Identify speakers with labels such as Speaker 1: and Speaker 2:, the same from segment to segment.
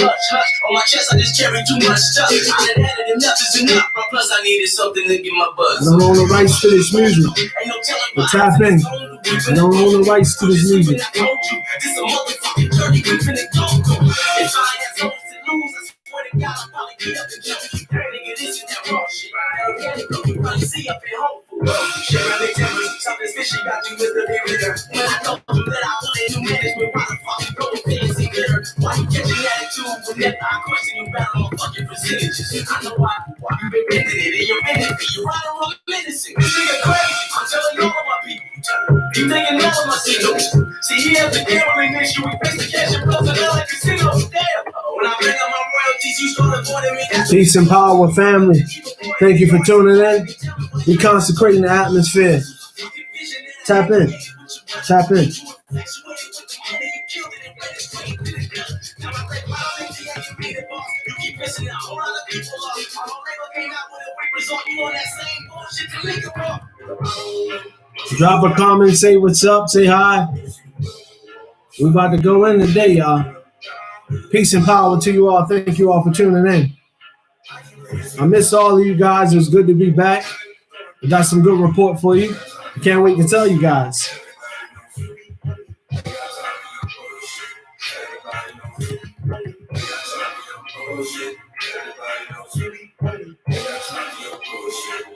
Speaker 1: hush. On my chest, I just carry too much stuff. I done had it, enough is enough. But plus, I needed something to get my buzz.
Speaker 2: I don't own the rights to this music. But tap in. I don't own the rights to this music.
Speaker 1: This a motherfucking journey, we finna go. If I had something to lose, I swear to God, I'll probably get up and jump. Nigga, this is that raw shit. You probably see up in home. Shit, I make tell you something fishy got you with the big litter. When I told you that I wanted new management, why the fuck you go and fancy glitter? Why you catching attitude whenever I question you about all fucking percentages? I know why you been bending it in your benefit. You ride around menacing. This nigga crazy. I'm telling all of my people. You thinking all of my signals. See, he has a gambling issue. We face the cash and blows it out like casinos. Damn. When I bring up my royalties, you start avoiding me.
Speaker 2: Peace and power, family. Thank you for tuning in. We consecrating the atmosphere. Tap in. Tap in. Drop a comment, say what's up, say hi. We about to go in today, y'all. Peace and power to you all. Thank you all for tuning in. I miss all of you guys. It was good to be back. We got some good report for you. I can't wait to tell you guys.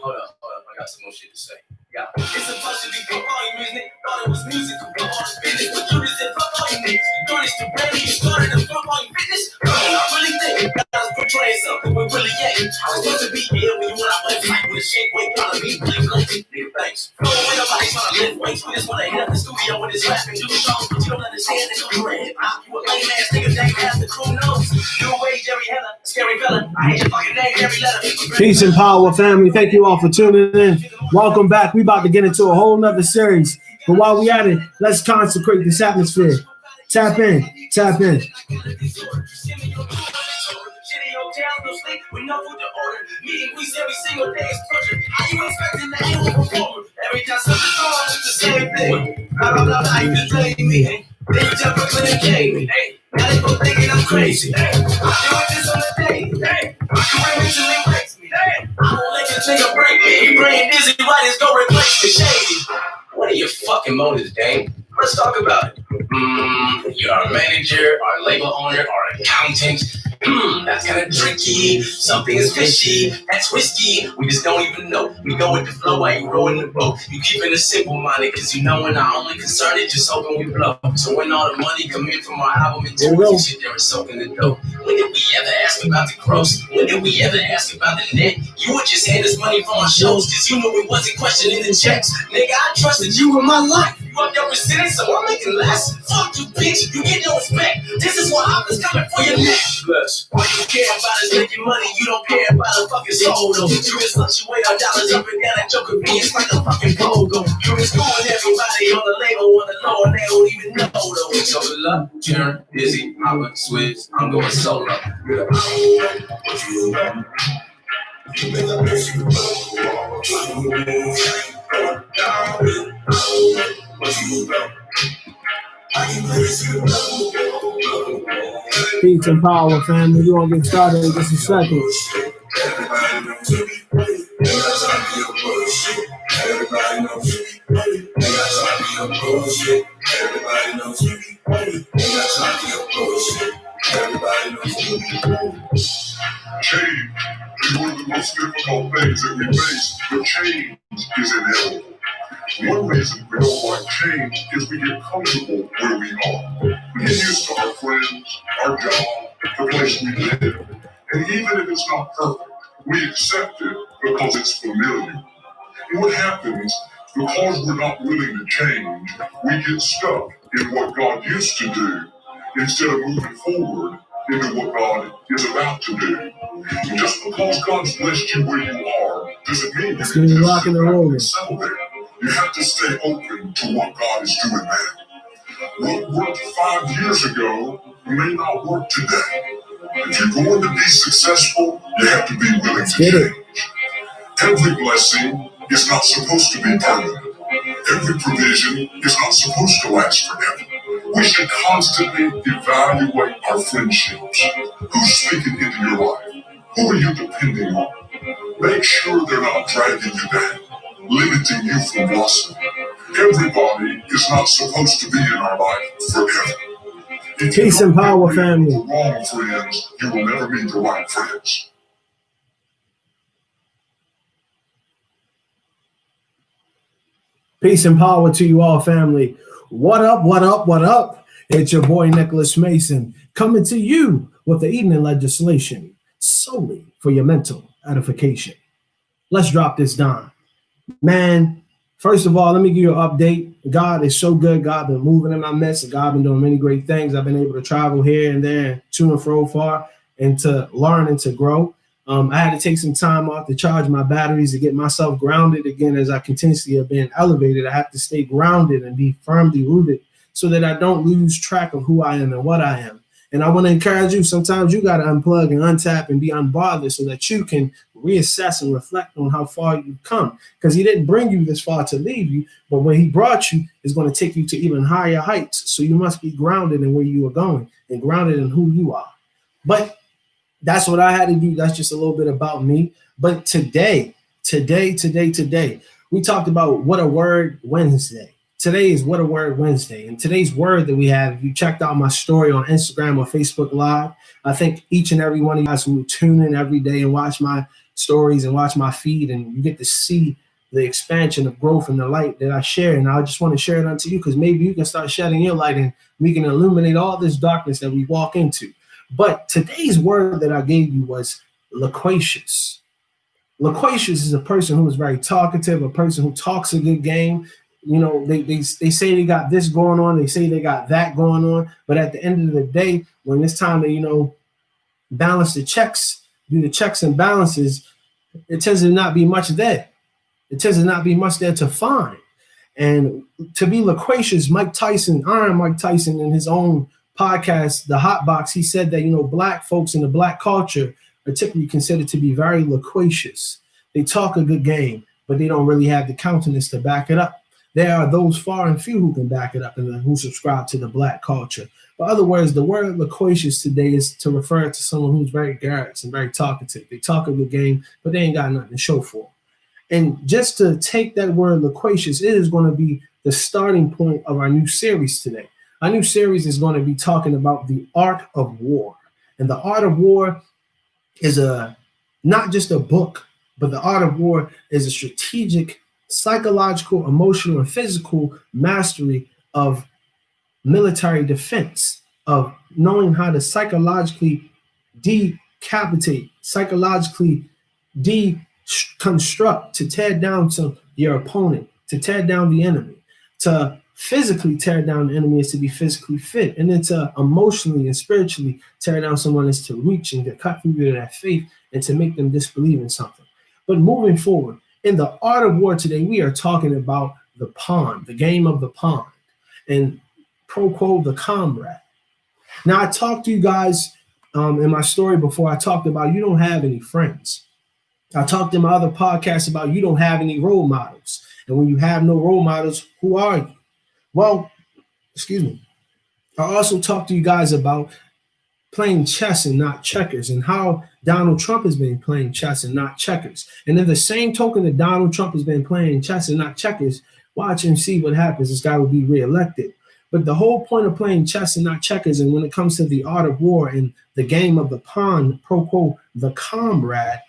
Speaker 1: Hold up. I got some more shit to say. Yeah. It's supposed to be good volume, isn't it? Thought it was music, but all this business. But you just said fuck all you niggas. You garnished the brand, you started the fuck all you fitness. I really think I was portraying something with really ain't. I was supposed to be here when you went out and fight with a shake weight, trying to be really blatant. Nigga, thanks. No way nobody trying to lift weights. We just want to hit up the studio with this rap and do songs, but you don't understand that you're a hip hop. You a lame ass nigga that has the crew knows. You away, Jerry Heller, scary fella. I hate your fucking name, every letter.
Speaker 2: Peace and power, family. Thank you all for tuning in. Welcome back. We about to get into a whole nother series. But while we at it, let's consecrate this atmosphere. Tap in. Tap in.
Speaker 1: Every time something wrong, it's the same thing. Blah, blah, blah, blah, you just blame me. Then you jump up and claim me. Now they both thinking I'm crazy. I'm doing this on the day. You bring me till it breaks me. I won't let you take a break me. You brain dizzy, writers go replace me. Shady. What are your fucking motives, Dane? Let's talk about it. You're our manager, our label owner, our accountant. That's kind of tricky. Something is fishy. That's risky. We just don't even know. We go with the flow while you rowing the boat. You keeping it simple minded, cause you know we're not only concerned, it's just hoping we blow. So when all the money come in from our album and tours, shit there is soaking the dough. When did we ever ask about the gross? When did we ever ask about the net? You would just hand us money for our shows, cause you knew we wasn't questioning the checks. Nigga, I trusted you with my life. You up your percentage, so I'm making less. Fuck you, bitch. You get no respect. This is why I was coming for your neck. Bless. All you care about is making money. You don't care about a fucking soul, though. You just fluctuate our dollars up and down at your convenience like a fucking pogo. You just schooling everybody on the label, on the low, and they don't even know, though. So good luck, turn, busy, I'm a switch. I'm going solo.
Speaker 2: Peace and power, family. We're gonna get started in just a second.
Speaker 3: Everybody knows me. Every time you bullshit. Everybody knows me. Every time you bullshit. Everybody knows me. Every time you bullshit. Everybody knows me. Change is one of the most difficult things that we face, but change is inevitable. One reason we don't like change is we get comfortable where we are. We get used to our friends, our job, the place we live. And even if it's not perfect, we accept it because it's familiar. And what happens, because we're not willing to change, we get stuck in what God used to do instead of moving forward into what God is about to do. And just because God's blessed you where you are doesn't mean you can just settle there. You have to stay open to what God is doing there. What worked 5 years ago may not work today. If you're going to be successful, you have to be willing to change. Every blessing is not supposed to be permanent. Every provision is not supposed to last forever. We should constantly evaluate our friendships. Who's speaking into your life? Who are you depending on? Make sure they're not dragging you down, limiting you from blossom. Everybody is not supposed to be in our life forever. If you
Speaker 2: Peace and
Speaker 3: don't
Speaker 2: power,
Speaker 3: get
Speaker 2: family.
Speaker 3: the wrong friends, you will never meet the right friends.
Speaker 2: Peace and power to you all, family. What up, what up, what up? It's your boy, Nicholas Mason, coming to you with the evening legislation solely for your mental edification. Let's drop this down. Man, first of all, let me give you an update. God is so good. God been moving in my midst. God been doing many great things. I've been able to travel here and there, to and fro far, and to learn and to grow. I had to take some time off to charge my batteries to get myself grounded again. As I continuously have been elevated, I have to stay grounded and be firmly rooted so that I don't lose track of who I am and what I am. And I want to encourage you, sometimes you got to unplug and untap and be unbothered so that you can reassess and reflect on how far you've come. Because he didn't bring you this far to leave you, but when he brought you, is going to take you to even higher heights. So you must be grounded in where you are going and grounded in who you are. But that's what I had to do. That's just a little bit about me. But today, we talked about What a Word Wednesday. Today is What a Word Wednesday. And today's word that we have, if you checked out my story on Instagram or Facebook Live, I think each and every one of you guys who tune in every day and watch my stories and watch my feed, and you get to see the expansion of growth and the light that I share. And I just want to share it unto you because maybe you can start shedding your light and we can illuminate all this darkness that we walk into. But today's word that I gave you was loquacious. Loquacious is a person who is very talkative, a person who talks a good game. You know, they say they got this going on, they say they got that going on, but at the end of the day, when it's time to, balance the checks, do the checks and balances, it tends to not be much there. It tends to not be much there to find. And to be loquacious, Iron Mike Tyson, in his own podcast, The Hot Box, he said that, black folks in the black culture are typically considered to be very loquacious. They talk a good game, but they don't really have the countenance to back it up. There are those far and few who can back it up and who subscribe to the black culture. But other words, the word loquacious today is to refer to someone who's very garrulous and very talkative. They talk a good game, but they ain't got nothing to show for. And just to take that word loquacious, it is going to be the starting point of our new series today. Our new series is going to be talking about the art of war. And the art of war is not just a book, but the art of war is a strategic, psychological, emotional, and physical mastery of military defense, of knowing how to psychologically decapitate, psychologically deconstruct, to tear down your opponent, to tear down the enemy. To physically tear down the enemy is to be physically fit, and then to emotionally and spiritually tear down someone is to reach and to cut through their faith and to make them disbelieve in something. But moving forward, in the art of war today, we are talking about the pawn, the game of the pawn, and pro quo, the comrade. Now, I talked to you guys in my story before. I talked about you don't have any friends. I talked in my other podcasts about you don't have any role models. And when you have no role models, who are you? Well, I also talked to you guys about playing chess and not checkers, and how Donald Trump has been playing chess and not checkers. And in the same token that Donald Trump has been playing chess and not checkers, watch and see what happens. This guy will be reelected. But the whole point of playing chess and not checkers, and when it comes to the art of war and the game of the pawn, pro quo, the comrade,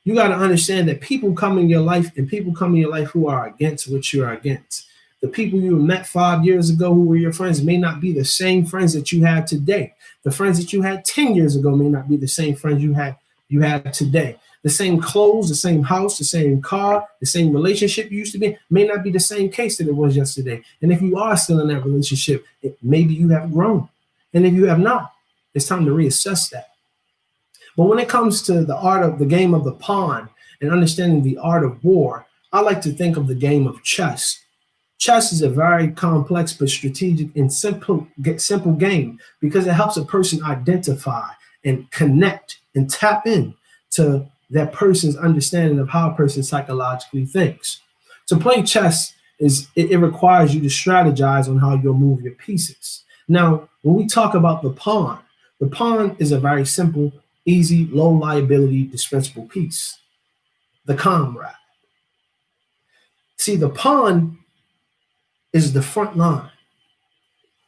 Speaker 2: you got to understand that people come in your life, and people come in your life who are against what you are against. The people you met 5 years ago who were your friends may not be the same friends that you have today. The friends that you had 10 years ago may not be the same friends you have today. The same clothes, the same house, the same car, the same relationship you used to be may not be the same case that it was yesterday. And if you are still in that relationship, maybe you have grown. And if you have not, it's time to reassess that. But when it comes to the art of the game of the pawn and understanding the art of war, I like to think of the game of chess. Chess is a very complex but strategic and simple game because it helps a person identify and connect and tap in to that person's understanding of how a person psychologically thinks. To play chess it requires you to strategize on how you'll move your pieces. Now, when we talk about the pawn is a very simple, easy, low liability, dispensable piece. The comrade. See, the pawn is the front line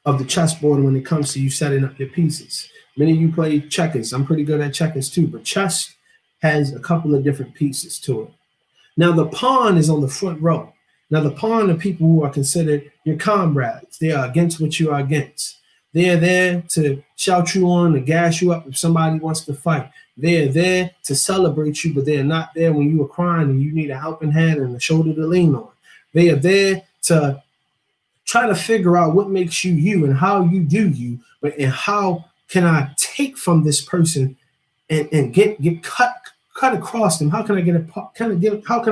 Speaker 2: of the chessboard when it comes to you setting up your pieces. Many of you play checkers. I'm pretty good at checkers too, but chess has a couple of different pieces to it. Now, the pawn is on the front row. Now, the pawn are people who are considered your comrades. They are against what you are against. They are there to shout you on, to gas you up if somebody wants to fight. They are there to celebrate you, but they are not there when you are crying and you need a helping hand and a shoulder to lean on. They are there to try to figure out what makes you you and how you do you, but and how can I take from this person and get cut across them? How can I get a how can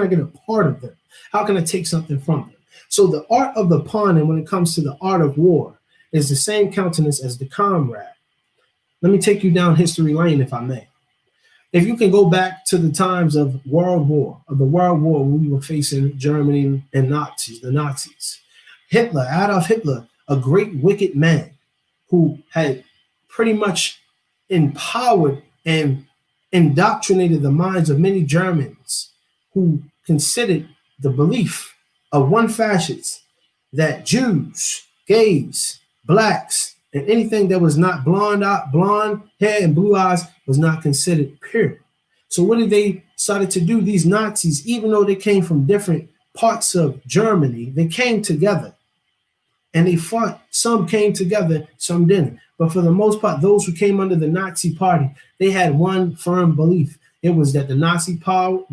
Speaker 2: I get a part of them? How can I take something from them? So the art of the pawn, and when it comes to the art of war, is the same countenance as the comrade. Let me take you down history lane, if I may. If you can go back to the times of the World War, when we were facing Germany and the Nazis. Hitler, Adolf Hitler, a great wicked man who had pretty much empowered and indoctrinated the minds of many Germans who considered the belief of one fascist that Jews, gays, blacks, and anything that was not blonde hair and blue eyes was not considered pure. So what did they started to do? These Nazis, even though they came from different parts of Germany, they came together and they fought. Some came together, some didn't. But for the most part, those who came under the Nazi party, they had one firm belief. It was that the Nazi power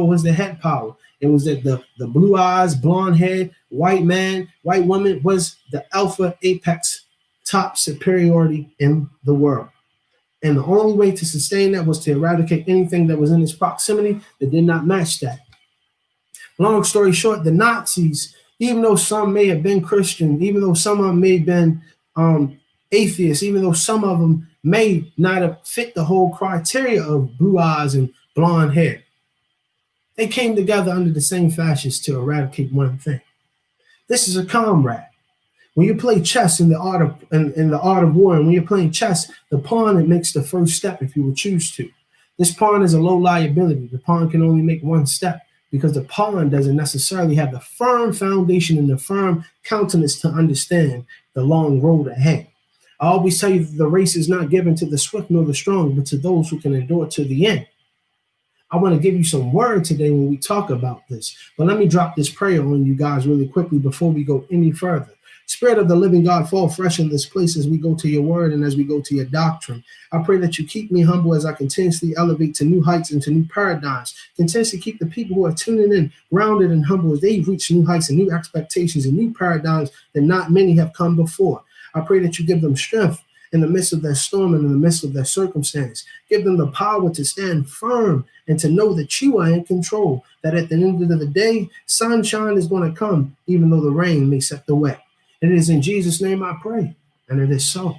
Speaker 2: was the head power. It was that the blue eyes, blonde hair, white man, white woman was the alpha apex top superiority in the world. And the only way to sustain that was to eradicate anything that was in its proximity that did not match that. Long story short, the Nazis, even though some may have been Christian, even though some of them may have been atheists, even though some of them may not have fit the whole criteria of blue eyes and blonde hair, they came together under the same fascists to eradicate one thing. This is a comrade. When you play chess in the art of war, and when you're playing chess, the pawn, it makes the first step if you would choose to. This pawn is a low liability. The pawn can only make one step because the pawn doesn't necessarily have the firm foundation and the firm countenance to understand the long road ahead. I always tell you that the race is not given to the swift nor the strong, but to those who can endure to the end. I want to give you some word today when we talk about this, but let me drop this prayer on you guys really quickly before we go any further. Spirit of the living God, fall fresh in this place as we go to your word and as we go to your doctrine. I pray that you keep me humble as I continuously elevate to new heights and to new paradigms. Continuously keep the people who are tuning in grounded and humble as they reach new heights and new expectations and new paradigms that not many have come before. I pray that you give them strength in the midst of their storm and in the midst of their circumstance. Give them the power to stand firm and to know that you are in control, that at the end of the day, sunshine is going to come, even though the rain may set the way. It is in Jesus' name I pray, and it is so.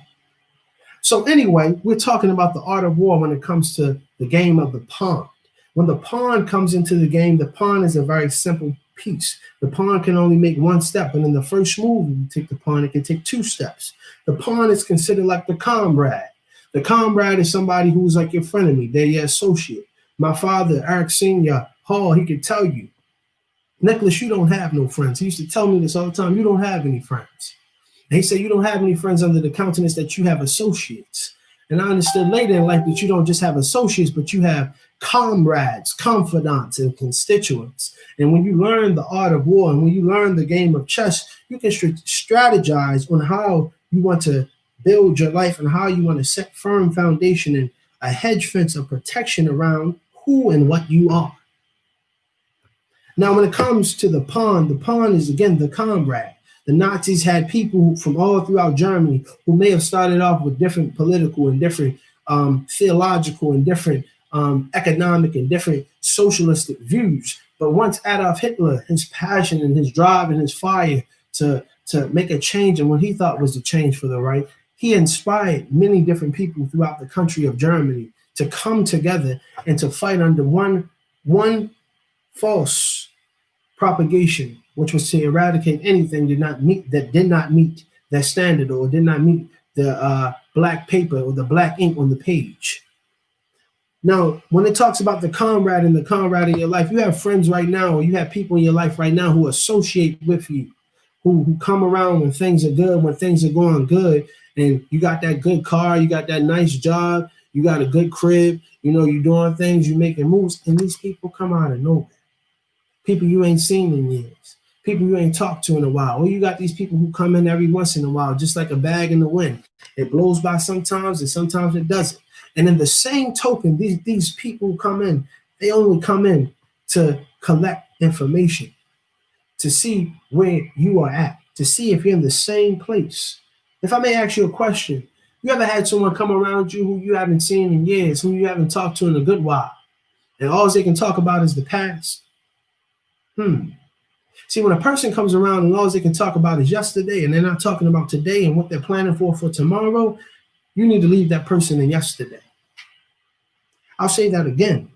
Speaker 2: So anyway, we're talking about the art of war when it comes to the game of the pawn. When the pawn comes into the game, the pawn is a very simple piece. The pawn can only make one step, and in the first move, you take the pawn, it can take two steps. The pawn is considered like the comrade. The comrade is somebody who's like your frenemy. They're your associate. My father, Eric Senior Hall, he could tell you, Nicholas, you don't have no friends. He used to tell me this all the time. You don't have any friends. And he said, you don't have any friends under the countenance that you have associates. And I understood later in life that you don't just have associates, but you have comrades, confidants, and constituents. And when you learn the art of war and when you learn the game of chess, you can strategize on how you want to build your life and how you want to set firm foundation and a hedge fence of protection around who and what you are. Now, when it comes to the pawn is, again, the comrade. The Nazis had people from all throughout Germany who may have started off with different political and different theological and different economic and different socialistic views. But once Adolf Hitler, his passion and his drive and his fire to make a change and what he thought was the change for the right, he inspired many different people throughout the country of Germany to come together and to fight under one false propagation, which was to eradicate anything that did not meet that standard or did not meet the black paper or the black ink on the page. Now, when it talks about the comrade and the comrade in your life, you have friends right now, or you have people in your life right now who associate with you, who come around when things are good, when things are going good, and you got that good car, you got that nice job, you got a good crib, you're doing things, you're making moves, and these people come out of nowhere. People you ain't seen in years, people you ain't talked to in a while. Or you got these people who come in every once in a while, just like a bag in the wind. It blows by sometimes, and sometimes it doesn't. And in the same token, these people who come in, they only come in to collect information, to see where you are at, to see if you're in the same place. If I may ask you a question, you ever had someone come around you who you haven't seen in years, who you haven't talked to in a good while, and all they can talk about is the past? See, when a person comes around and all they can talk about is yesterday, and they're not talking about today and what they're planning for tomorrow, you need to leave that person in yesterday. I'll say that again.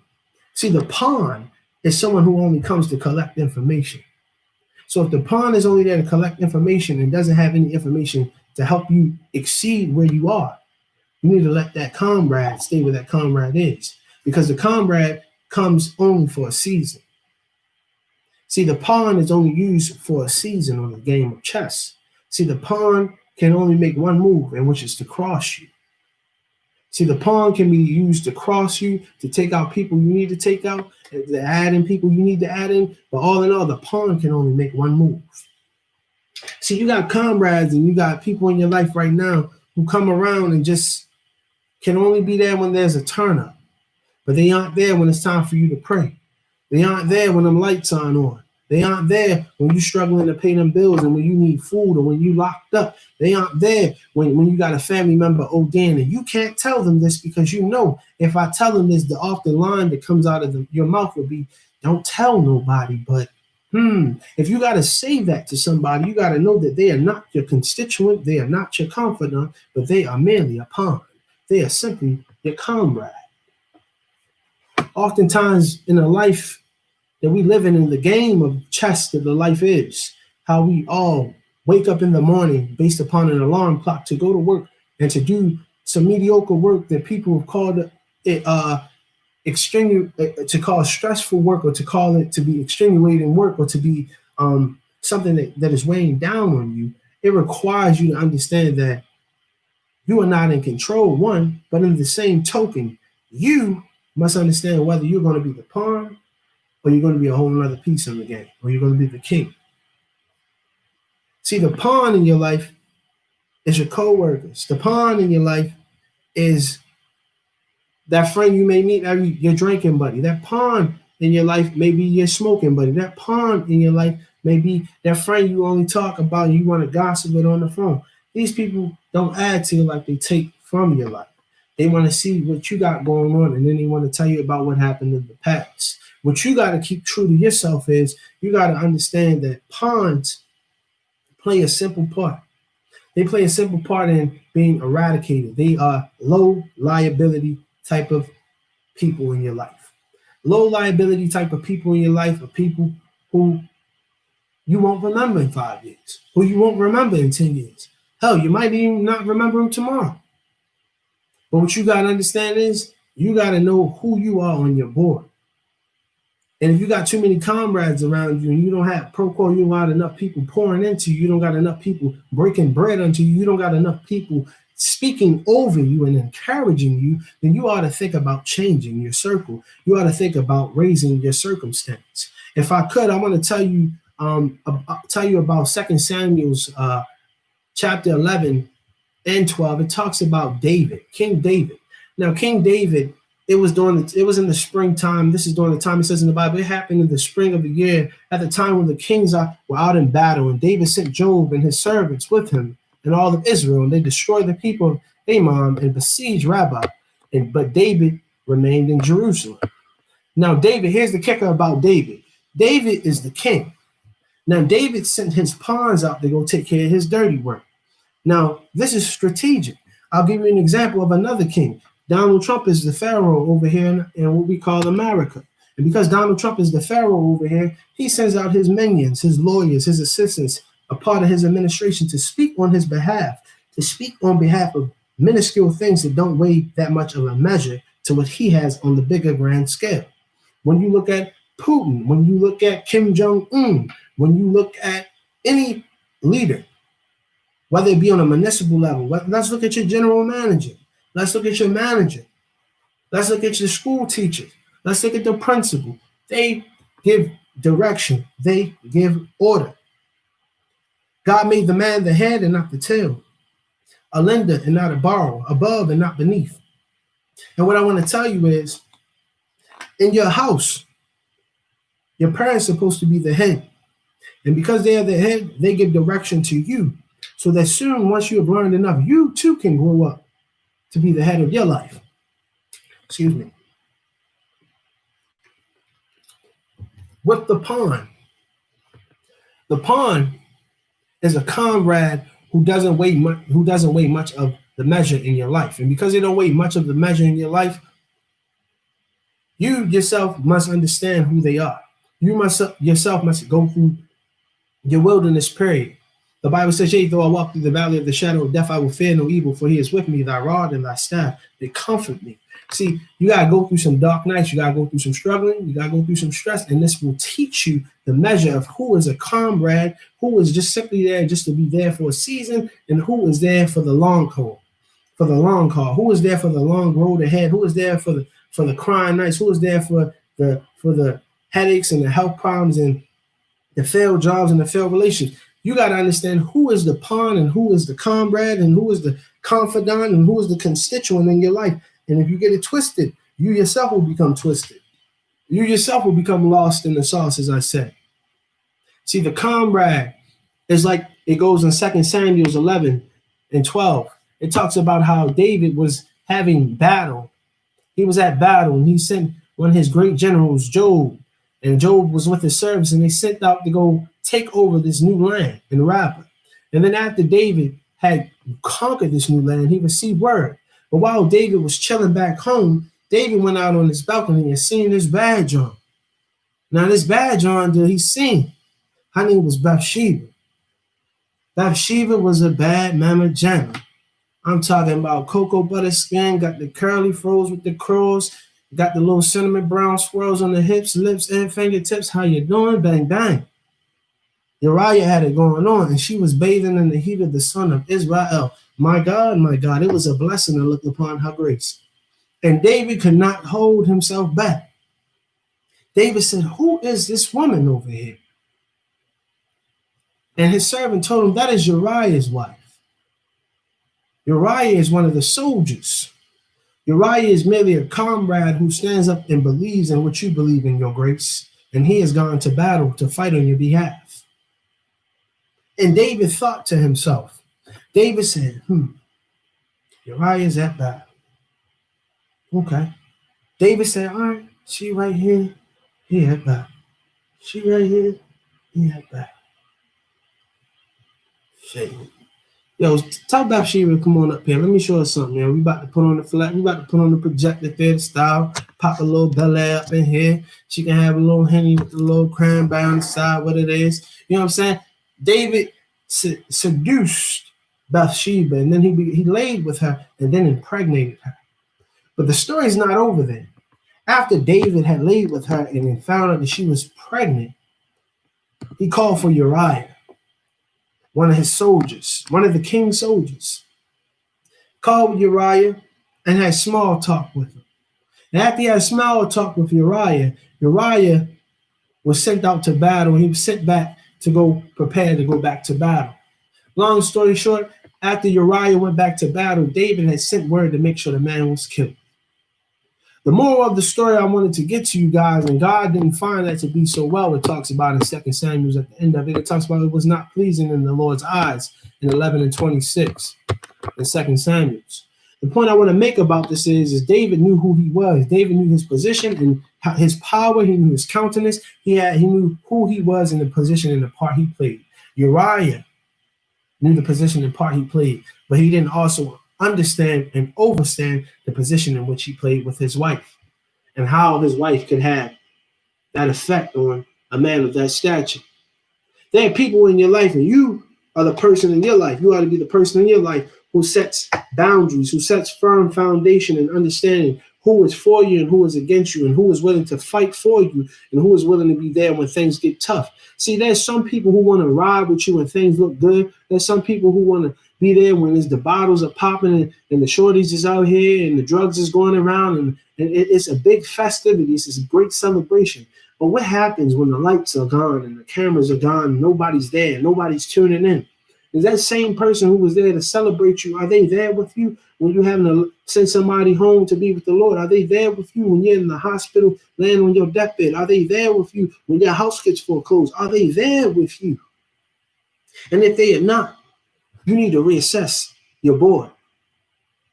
Speaker 2: See, the pawn is someone who only comes to collect information. So if the pawn is only there to collect information and doesn't have any information to help you exceed where you are, you need to let that comrade stay where that comrade is, because the comrade comes only for a season. See, the pawn is only used for a season on the game of chess. See, the pawn can only make one move, and which is to cross you. See, the pawn can be used to cross you, to take out people you need to take out, to add in people you need to add in. But all in all, the pawn can only make one move. See, you got comrades and you got people in your life right now who come around and just can only be there when there's a turn up. But they aren't there when it's time for you to pray. They aren't there when them lights aren't on. They aren't there when you're struggling to pay them bills and when you need food or when you locked up. They aren't there when you got a family member ODing. And you can't tell them this because you know if I tell them this, the off the line that comes out of your mouth will be, don't tell nobody. But if you got to say that to somebody, you got to know that they are not your constituent. They are not your confidant, but they are merely a pawn. They are simply your comrade. Oftentimes in a life that we live in the game of chess that the life is, how we all wake up in the morning based upon an alarm clock to go to work and to do some mediocre work that people have called it to call stressful work, or to call it to be extenuating work, or to be something that is weighing down on you. It requires you to understand that you are not in control, one, but in the same token, you must understand whether you're going to be the pawn or you're going to be a whole other piece in the game, or you're going to be the king. See, the pawn in your life is your co-workers. The pawn in your life is that friend you may meet, your drinking buddy. That pawn in your life may be your smoking buddy. That pawn in your life may be that friend you only talk about and you want to gossip with on the phone. These people don't add to your life, they take from your life. They want to see what you got going on, and then they want to tell you about what happened in the past. What you got to keep true to yourself is you got to understand that pawns play a simple part. They play a simple part in being eradicated. They are low liability type of people in your life. Low liability type of people in your life are people who you won't remember in 5 years, who you won't remember in 10 years. Hell, you might even not remember them tomorrow. But what you got to understand is you got to know who you are on your board. And if you got too many comrades around you and you don't have you don't got enough people pouring into you, you don't got enough people breaking bread unto you, you don't got enough people speaking over you and encouraging you, then you ought to think about changing your circle. You ought to think about raising your circumstance. If I could, I want to tell you about 2 Samuel's chapter 11 and 12. It talks about David, King David. Now, King David, it was in the springtime. This is during the time it says in the Bible. It happened in the spring of the year, at the time when the kings were out in battle, and David sent Joab and his servants with him and all of Israel, and they destroyed the people of Ammon and besieged Rabbah. But David remained in Jerusalem. Now, David, here's the kicker about David. David is the king. Now, David sent his pawns out to go take care of his dirty work. Now, this is strategic. I'll give you an example of another king. Donald Trump is the pharaoh over here in what we call America. And because Donald Trump is the pharaoh over here, he sends out his minions, his lawyers, his assistants, a part of his administration, to speak on his behalf, to speak on behalf of minuscule things that don't weigh that much of a measure to what he has on the bigger grand scale. When you look at Putin, when you look at Kim Jong-un, when you look at any leader, whether it be on a municipal level, let's look at your general manager, let's look at your manager, let's look at your school teachers, let's look at the principal. They give direction, they give order. God made the man the head and not the tail, a lender and not a borrower, above and not beneath. And what I want to tell you is, in your house, your parents are supposed to be the head. And because they are the head, they give direction to you. So that soon, once you have learned enough, you too can grow up to be the head of your life. Excuse me. With the pawn is a comrade who doesn't weigh much of the measure in your life. And because they don't weigh much of the measure in your life, you yourself must understand who they are. You must go through your wilderness period. The Bible says, yea, though I walk through the valley of the shadow of death, I will fear no evil, for he is with me, thy rod and thy staff, they comfort me. See, you got to go through some dark nights. You got to go through some struggling. You got to go through some stress. And this will teach you the measure of who is a comrade, who is just simply there just to be there for a season, and who is there for the long haul, who is there for the long road ahead, who is there for the crying nights, who is there for the headaches and the health problems and the failed jobs and the failed relationships. You got to understand who is the pawn and who is the comrade and who is the confidant and who is the constituent in your life. And if you get it twisted, you yourself will become twisted. You yourself will become lost in the sauce, as I said. See, the comrade is like it goes in 2 Samuel 11 and 12. It talks about how David was having battle. He was at battle, and he sent one of his great generals, Job. And Job was with his servants, and they sent out to go take over this new land in Rabbah. And then after David had conquered this new land, he received word. But while David was chilling back home, David went out on his balcony and seen this bad John. Now this bad John that he seen, her name was Bathsheba. Bathsheba was a bad mama jamma. I'm talking about cocoa butter skin, got the curly froze with the curls, got the little cinnamon brown swirls on the hips, lips, and fingertips. How you doing? Bang, bang. Uriah had it going on, and she was bathing in the heat of the sun of Israel. My God, it was a blessing to look upon her grace. And David could not hold himself back. David said, who is this woman over here? And his servant told him, that is Uriah's wife. Uriah is one of the soldiers. Uriah is merely a comrade who stands up and believes in what you believe in, your grace. And he has gone to battle to fight on your behalf. And David thought to himself, David said, Uriah is at battle. Okay. David said, all right, she right here, he at battle. She right here, he at battle. Shit. Yo, tell Bathsheba to come on up here. Let me show her something, man. We about to put on the flat. We about to put on the projector theater style. Pop a little Bel Air up in here. She can have a little Henny with the little cranberry on the side, what it is. You know what I'm saying? David seduced Bathsheba, and then he laid with her and then impregnated her. But the story's not over there. After David had laid with her and then found out that she was pregnant, he called for Uriah, one of his soldiers, one of the king's soldiers. Called Uriah and had small talk with him. And after he had small talk with Uriah, Uriah was sent out to battle. He was sent back to go prepare to go back to battle. Long story short, after Uriah went back to battle, David had sent word to make sure the man was killed. The moral of the story I wanted to get to you guys, and God didn't find that to be so well, it talks about in 2 Samuel at the end of it. It talks about it was not pleasing in the Lord's eyes in 11 and 26 in 2 Samuel. The point I want to make about this is David knew who he was. David knew his position and his power. He knew his countenance. He knew who he was in the position and the part he played. Uriah knew the position and part he played, but he didn't also understand and overstand the position in which he played with his wife and how his wife could have that effect on a man of that stature. There are people in your life, and you are the person in your life. You ought to be the person in your life who sets boundaries, who sets firm foundation and understanding who is for you and who is against you, and who is willing to fight for you and who is willing to be there when things get tough. See, there's some people who want to ride with you when things look good. There's some people who want to be there when the bottles are popping and the shorties is out here and the drugs is going around and it's a big festivity. It's a great celebration. But what happens when the lights are gone and the cameras are gone and nobody's there, nobody's tuning in? Is that same person who was there to celebrate you, are they there with you when you're having to send somebody home to be with the Lord? Are they there with you when you're in the hospital laying on your deathbed? Are they there with you when your house gets foreclosed? Are they there with you? And if they are not, you need to reassess your board.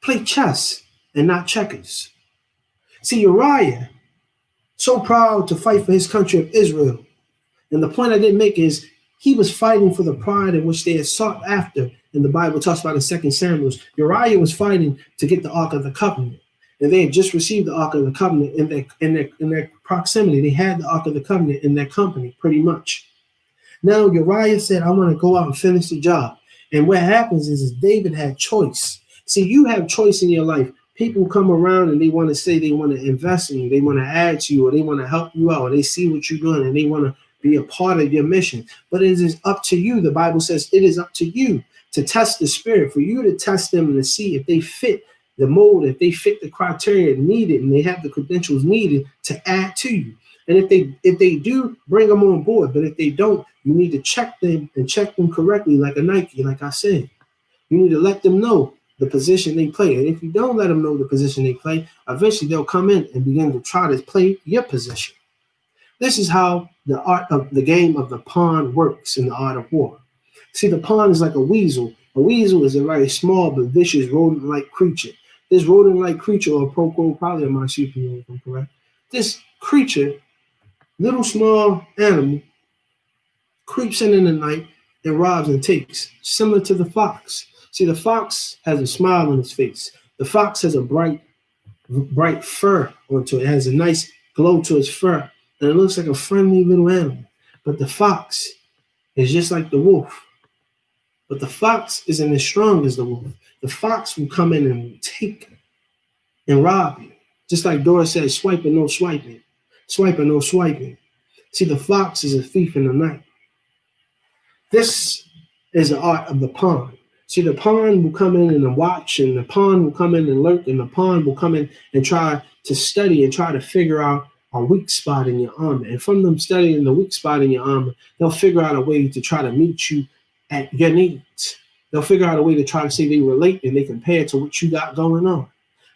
Speaker 2: Play chess and not checkers. See, Uriah, so proud to fight for his country of Israel. And the point I didn't make is he was fighting for the pride in which they had sought after. And the Bible talks about in 2 Samuel. Uriah was fighting to get the Ark of the Covenant. And they had just received the Ark of the Covenant in their proximity. They had the Ark of the Covenant in their company, pretty much. Now Uriah said, I want to go out and finish the job. And what happens is David had choice. See, you have choice in your life. People come around and they want to say they want to invest in you. They want to add to you, or they want to help you out, or they see what you're doing and they want to be a part of your mission. But it is up to you. The Bible says it is up to you to test the spirit, for you to test them and to see if they fit the mold, if they fit the criteria needed and they have the credentials needed to add to you. And if they do, bring them on board. But if they don't, you need to check them and check them correctly, like a Nike, like I said. You need to let them know the position they play. And if you don't let them know the position they play, eventually they'll come in and begin to try to play your position. This is how the art of the game of the pawn works in the art of war. See, the pawn is like a weasel. A weasel is a very small but vicious rodent-like creature. This rodent-like creature, or probably a marsupial, if I'm correct. This creature, little small animal, creeps in the night and robs and takes, similar to the fox. See, the fox has a smile on its face. The fox has a bright fur onto it. It has a nice glow to its fur, and it looks like a friendly little animal. But the fox is just like the wolf. But the fox isn't as strong as the wolf. The fox will come in and will take and rob you. Just like Dora said, swiping, no swiping. Swiping, no swiping. See, the fox is a thief in the night. This is the art of the pawn. See, the pawn will come in and watch, and the pawn will come in and lurk, and the pawn will come in and try to study and try to figure out a weak spot in your armor. And from them studying the weak spot in your armor, they'll figure out a way to try to meet you at your needs. They'll figure out a way to try to say they relate and they compare to what you got going on.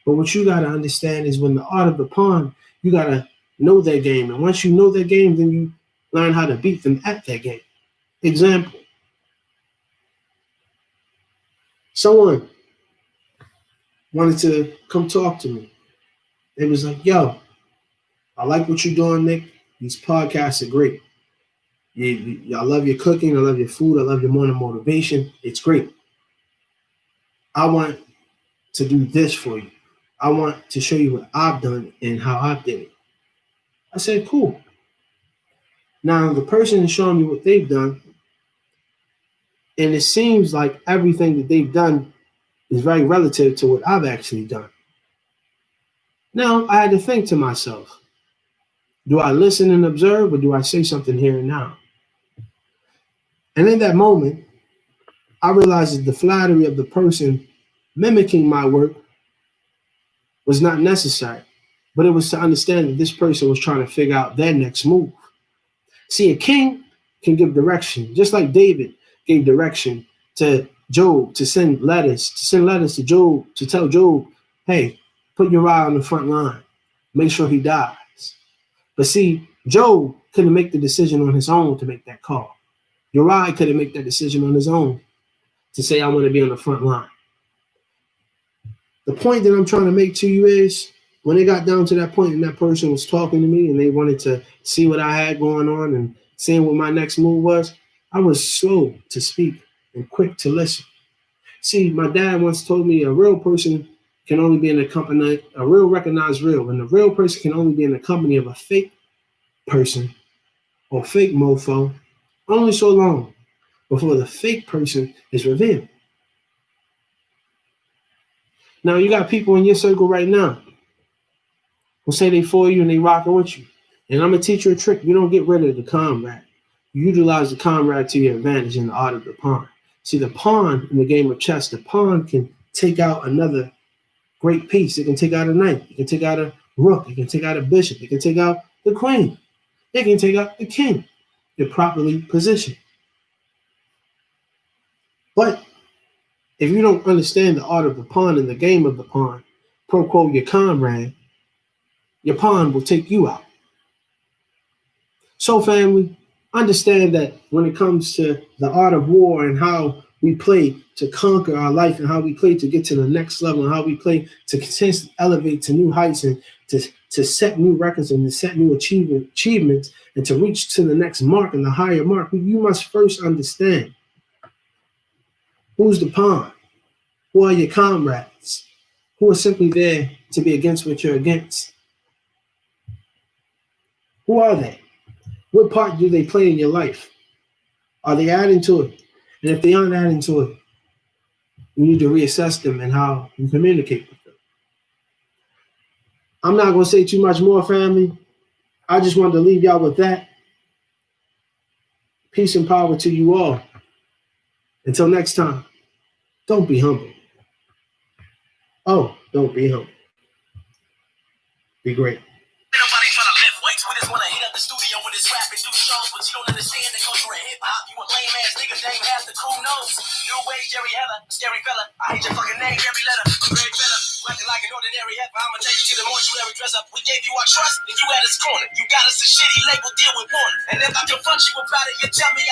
Speaker 2: But what you got to understand is when the art of the pawn, you got to know their game. And once you know their game, then you learn how to beat them at their game. Example. Someone wanted to come talk to me. They was like, yo, I like what you're doing, Nick. These podcasts are great. I love your cooking. I love your food. I love your morning motivation. It's great. I want to do this for you. I want to show you what I've done and how I did it. I said, cool. Now, the person is showing me what they've done, and it seems like everything that they've done is very relative to what I've actually done. Now, I had to think to myself, do I listen and observe, or do I say something here and now? And in that moment, I realized that the flattery of the person mimicking my work was not necessary, but it was to understand that this person was trying to figure out their next move. See, a king can give direction, just like David gave direction to Job to send letters to Job, to tell Job, hey, put Uriah on the front line, make sure he dies. But see, Job couldn't make the decision on his own to make that call. Uriah couldn't make that decision on his own to say, I want to be on the front line. The point that I'm trying to make to you is, when it got down to that point and that person was talking to me and they wanted to see what I had going on and seeing what my next move was, I was slow to speak and quick to listen. See, my dad once told me a real person can only be in the company, a real recognized real, and the real person can only be in the company of a fake person or fake mofo only so long before the fake person is revealed. Now, you got people in your circle right now who say they for you and they rocking with you. And I'm going to teach you a trick. You don't get rid of the comrade. You utilize the comrade to your advantage in the art of the pawn. See, the pawn in the game of chess, the pawn can take out another great piece. It can take out a knight. It can take out a rook. It can take out a bishop. It can take out the queen. It can take out the king if properly positioned. But if you don't understand the art of the pawn and the game of the pawn, pro quo your comrade, your pawn will take you out. So, family, understand that when it comes to the art of war and how we play to conquer our life and how we play to get to the next level and how we play to continue to elevate to new heights and to set new records and to set new achievements and to reach to the next mark and the higher mark, you must first understand who's the pawn, who are your comrades, who are simply there to be against what you're against. Who are they? What part do they play in your life? Are they adding to it? And if they aren't adding to it, you need to reassess them and how you communicate with them. I'm not going to say too much more, family. I just wanted to leave y'all with that. Peace and power to you all. Until next time, don't be humble. Oh, don't be humble. Be great.
Speaker 1: Nobody trying to lift weights. We just want to hit up the studio with this rap and do shows, but you don't understand the culture of hip hop. You a lame ass nigga, name half the cool nose. New age Jerry Heller, scary fella. I hate your fucking name, every letter. I'm very fella. Acting like an ordinary heifer, I'ma take you to the mortuary dress up. We gave you our trust, and you had us cornered. You got us a shitty label, deal with one. And if I confront you about it, you tell me I